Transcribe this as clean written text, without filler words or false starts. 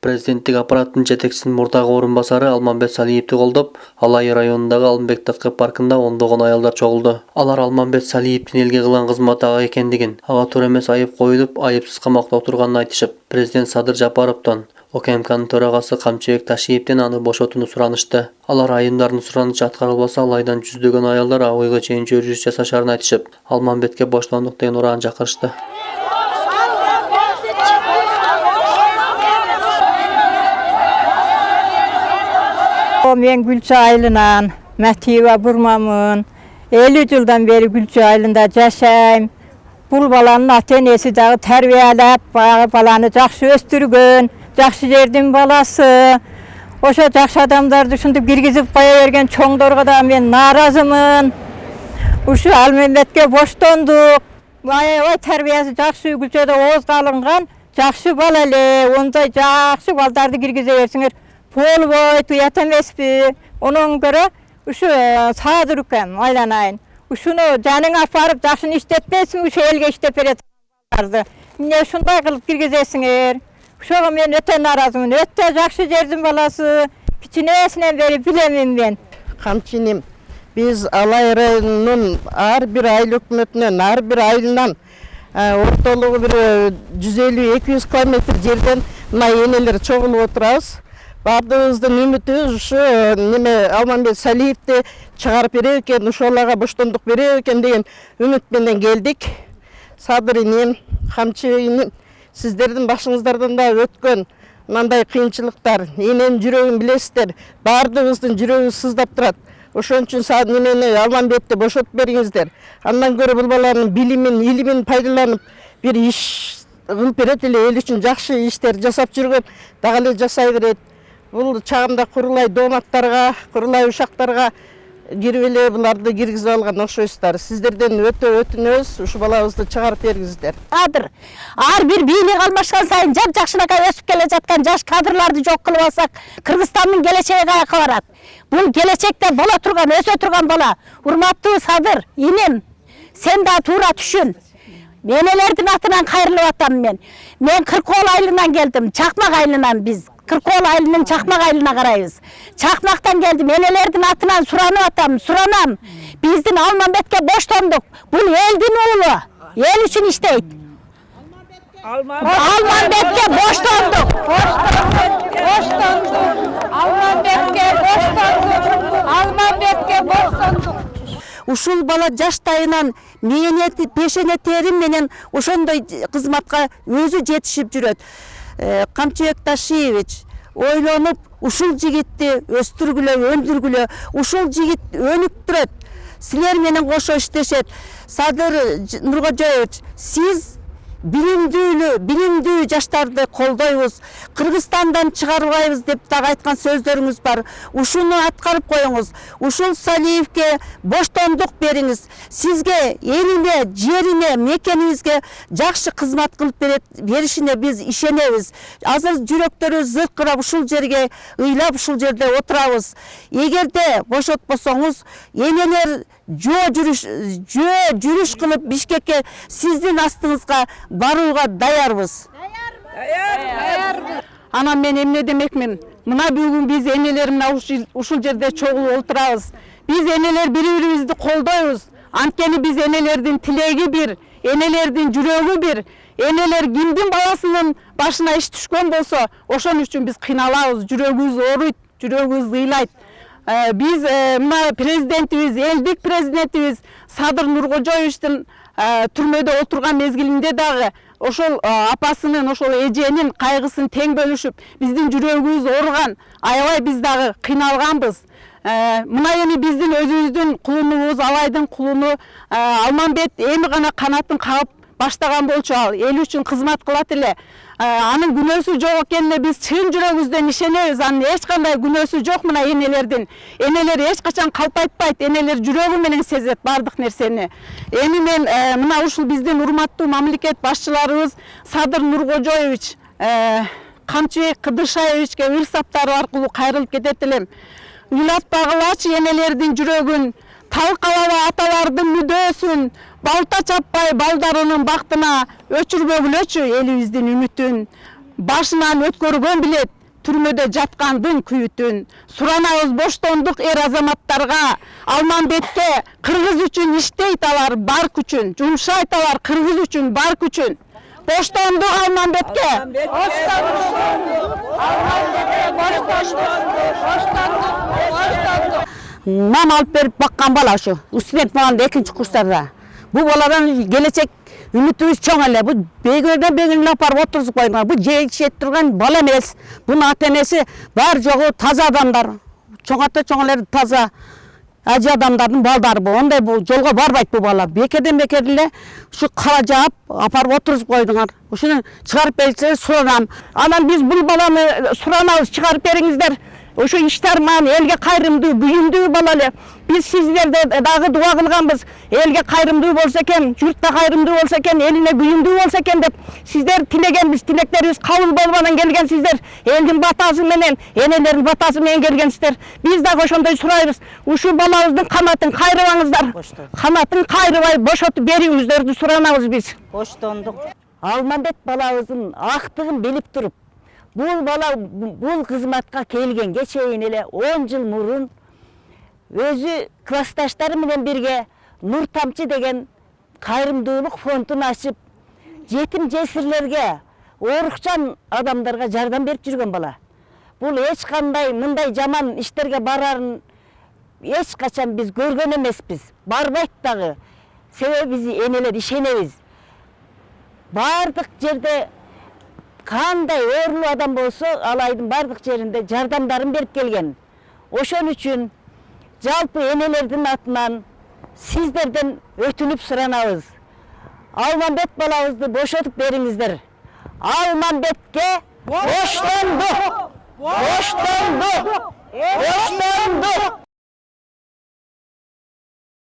Президенттик аппараттын жетекчисинин мурдагы орун басары Алмамбет Салиевди колдоп, Алай районундагы Алымбек ТК паркында ондогон аялдар чогулду. Алар Алмамбет Салиевдин элге кылган кызматы ага экендигин, ага туура эмес айып коюлуп, айыпсыз камакта отурганын айтышып, президент Садыр Жапаровдон ОКМКнын төрагасы Камчыбек Ташиевден аны бошотууну суранышты. Алар айымдардын суранычы аткарылбаса, Алайдан жүздөгөн аялдар ак үйгө чейин жүрүш жасашарын айтышып, Алмамбетке боштондук деген ураан жакырышты. Men Gülçe Aylı'nan, Mehtiva Burmam'ın, 50 yıldan beri Gülçe Aylı'nda yaşayım. Bu balanın atenesi dağı terbiyelep, balanı жақсы östürgün, жақсы жердin balası. Oşa жақсы adamlar düşünüp girgizip koya vergen çoğdorga da men narazımın. Uşu Almambetke boştonduk. Vay terbiyesi жақсы Gülçe'de oğuz kalıngan, жақсы bal ele, onda жақсы baldardı girgize versiniz. Pol boy, tuyat emespi. Onun göre uşu sağdırıkken aylanayın. Uşunu canın aparıp жақсын işletmesin, uşu elge iştepere vardı. Ne şunday kılıp girgizesiniz. Uşuğa men öte narazımın, öte жақсы жердin balası. Piçinesine beri bilemem ben. Kamçinim, biz Alay rayonunun her bir aylı hükümetinden, her bir aylıdan ortalığı bir 150-200 kilometre yerden yeneleri çoğulup oturağız. Bardığımızdan ümitiz şu Алмамбет Салиевди çıkarıp veriyor eken, uşolarga boştonduk veriyor eken deyen ümitmenden geldik. Sadır inem, Kamçı inem, sizlerden başınızlardan da ötken mınдай kıyınçılıklar, enen yüreğin bilesizler, bardığımızdan yüreği sızdap durat. Oşon üçün Алмамбетти boşot beriңizler. Andan göre bulbalarının bilimin, ilimin paydalanıp bir iş kılıp beret ele el üçün жақсы işler жасап жүрген, дагы эле жасай берет. Бұл чағымда құрылай доматтарға, құрылай ушақтарға кирип эле буларды киргизип алган окшойсуздар. Сиздерден өтө өтүнөбүз, ушу балабызды чыгарып бергиңиздер. Кадр. Ар бир бийлик алмашкан сайын жап-жакшынакай өсүп келе жаткан жаш кадрларды жок кылып алсак, Кыргызстандын келечеги каяка барат? Бул келечекте боло турган, өсө турган бала. Урматтуу Садыр, инем, сен да туура түшүн. Энелердин атынан кайрылып атам мен. Мен Кыркоол айылынан келдим, Чакмак айылынан биз. Кыркоол айылынын Чакмак айылына карайбыз. Чакмактан келдим, энелердин атынан суранып атам, суранам. Биздин Алмамбетке боштондук. Бул элдин уулу, эл үчүн иштейт. Алмамбетке боштондук. Алмамбетке боштондук. Алмамбетке боштондук. Ушул бала жаштайынан мээнети пешене терим менен ошондой кызматка өзү жетишип жүрөт. Камчыбек Ташиевич ойлонуп ушул жигитти өстүргүлө, өндүргүлө, ушул жигит өнүктүрөт. Силер менен кошо иштешет. Садыр Нуркожоевич, сиз билимдүү жаштарды колдойбуз. Кыргызстандан чыгарбайбыз деп дагы айткан сөздөрүңүз бар. Ушуну аткарып коюңуз. Ушул Салиевке боштондук бериңиз. Сизге, элине, жерине, мекениңизге жакшы кызмат кылып беришине биз ишенебиз. Азыр жүрөктөрүбүз зылкырап ушул жерге ыйлап ушул жерде отурабыз. Эгерде бошотпосоңуз, энелер жүрүш кылып Бишкекке сиздин астыңызга барууга даярбыз. Даяр. Анан мен эмне демекмин? Мына бүгүн биз энелер менен ушул жерде чогулуп отурабыз. Биз энелер бири-бирибизди колдойбуз. Анткени биз энелердин тилеги бир, энелердин жүрөгү бир. Энелер кимдин баласынын башына иш түшкөн болсо, ошон үчүн биз кыйналабыз, жүрөгүбүз ооруйт, жүрөгүбүз ыйлайт. Biz mına prezidentimiz, eldik prezidentimiz Sadır Nurkожоевичтин türmöde oturgan mezgilinde dağı oşol apasının, oşol ejенин kaygısını teң bölüşüp bizdin жүрөгүбүз ооруган, аябай биз дагы кыйналганбыз. Мына эми биздин өзүбүздүн кулунубуз, Алайдын кулуну Алмамбет эми гана канатын кагып баштаган болчу, ал эл үчүн кызмат кылат эле. Анын күнөөсү жок экенине биз чын жүрөгүбүздөн ишенебиз. Анын эч кандай күнөөсү жок мына энелердин. Энелер эч качан калтайтпайт, энелер жүрөгү менен сезет бардык нерсени. Эми мен мына ушул биздин урматтуу мамлекет башчыларыбыз Садыр Нуркожоевич, Камчыбек Кыдыршаевичке ыр саптары аркылуу кайрылып кетет элем. Ыйлатпагылачы энелердин жүрөгүн, талкалаба аталардын мүдөөсүн, балта чаппай балдарынын бактына өчүрбөгүлөчү элибиздин үмүтүн. Başынан ötkөргөн билет түрмөдө жаткандын күйүтүн. Суранабыз боштондук эр азаматтарга, Алмамбетке кыргыз үчүн иштейт алар бар күчүн, жумшайт алар кыргыз үчүн бар күчүн. Боштондук Алмамбетке. Нам алып берип баккан бала ушу. Студент болгондо 2-курстарда. Бул баладан келечек үмүтүбүз чоң эле. Бул бегерден апарып отургузуп койгон. Бул жешет турган бала эмес. Бунун ата-энеси бар жогу таза адамдар. Чоң ата чоңлер таза ажы адамдардын балдары бул. Ондай бул жолго барбайт бул бала. Бекерден эле ушу кара жаап апарып отургузуп койдуңар. Ушуну чыгарып берсеңиз суранам. Анан биз бул баланы суранабыз, чыгарып бериңиздер. Ошо иштарман элге кайрымдуу, күйүндүү бала эле. Биз сиздерде дагы дуа кылганбыз. Элге кайрымдуу болсо экен, журтта кайрымдуу болсо экен, элине күйүндүү болсо экен деп. Сиздер тилегенбиз, тилектерибиз кабыл болбодан келген сиздер. Элдин батасы менен, энелердин батасы менен келгенсиздер. Биз дагы ошондой сурайбыз. Ушу балабыздын канатын кайрыбаңыздар. Канатын кайрыбай бошотуп бериңиздерди суранабыз биз. Боштондук. Алмамбет балабыздын актыгын билип туруп, бул бала бул кызматка келгенге чейин эле 10 жыл мурун өзү классташтары менен бирге Нур Тамчы деген кайрымдуулук фондун ачып, жетим жесирлерге, оорукчан адамдарга жардам берип жүргөн бала. Бул эч кандай мындай жаман иштерге барарын эч качан биз көргөн эмеспиз. Барбайт дагы. Себеби биз энелер ишенебиз. Бардык жерде кандай ooрлуу адам болсо, ал айдын бардык жеринде жардамдарын берип келген. Ошон үчүн жалпы энелердин атынан сиздерден өтүнүп суранабыз. Алмамбет балабызды бошотуп бериңиздер. Алмамбетке боштондук! Боштондук! Боштондук!